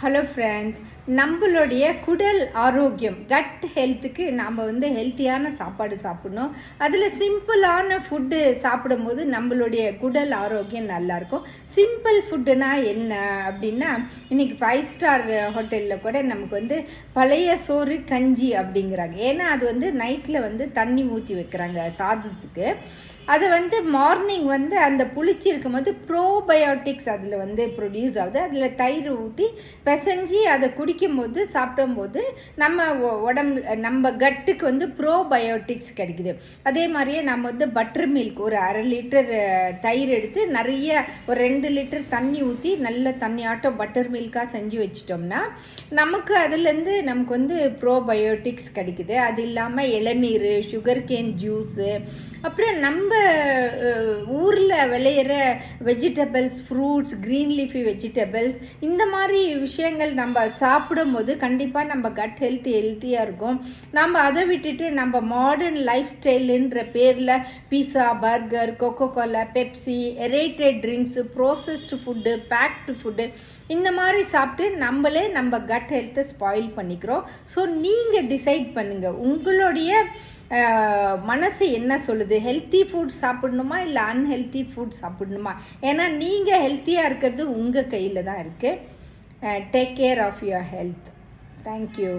Hello friends, நம்மளுடைய குடல் ஆரோக்கியம் கட் ஹெல்த்துக்கு நாம் ஹெல்த்தியான சாப்பாடு சாப்பிடணும். அதில் சிம்பிளான ஃபுட்டு சாப்பிடும்போது நம்மளுடைய குடல் ஆரோக்கியம் நல்லாயிருக்கும். சிம்பிள் ஃபுட்டுனா என்ன அப்படின்னா, இன்றைக்கி 5 ஸ்டார் ஹோட்டலில் கூட நமக்கு பழைய சோறு கஞ்சி அப்படிங்கிறாங்க. ஏன்னா அது நைட்டில் தண்ணி ஊற்றி வைக்கிறாங்க சாதத்துக்கு. அதை மார்னிங் அந்த புளிச்சு இருக்கும்போது ப்ரோபயோட்டிக்ஸ் அதில் ப்ரொடியூஸ் ஆகுது. அதில் தயிர் ஊற்றி பிசைஞ்சி அதை குடிக்கும்போது சாப்பிடும்போது நம்ம கட்டுக்கு ப்ரோபயோட்டிக்ஸ் கிடைக்குது. அதே மாதிரியே நம்ம பட்டர் மில்க் ஒரு 1/2 லிட்டர் தயிர் எடுத்து நிறைய ஒரு 2 லிட்டர் தண்ணி ஊற்றி நல்ல தண்ணியாட்டம் பட்டர் மில்காக செஞ்சு வச்சிட்டோம்னா நமக்கு அதுலேருந்து நமக்கு ப்ரோபயோட்டிக்ஸ் கிடைக்குது. அது இல்லாமல் இளநீர், சுகர் கேன் ஜூஸு, அப்புறம் நம்ம ஊரில் விளையிற vegetables, fruits, green leafy vegetables, இந்த மாதிரி விஷயங்கள் நம்ம சாப்பிடும்போது கண்டிப்பாக நம்ம கட் ஹெல்த்தியாக இருக்கும். நம்ம அதை விட்டுட்டு நம்ம மாடர்ன் லைஃப் ஸ்டைலுன்ற பேரில் pizza, burger, Coca Cola, Pepsi, aerated drinks, processed food, packed food, இந்த மாதிரி சாப்பிட்டு நம்மளே நம்ம கட் ஹெல்த்தை ஸ்பாயில் பண்ணிக்கிறோம். ஸோ நீங்கள் டிசைட் பண்ணுங்கள், உங்களுடைய மனசு என்ன சொல்லுது? ஹெல்த்தி ஃபுட் சாப்பிடணுமா இல்லை அன்ஹெல்த்தி ஃபுட் சாப்பிடணுமா? ஏன்னா நீங்கள் ஹெல்த்தியாக இருக்கிறது உங்கள் கையில் தான் இருக்குது. Take care of your health. Thank you.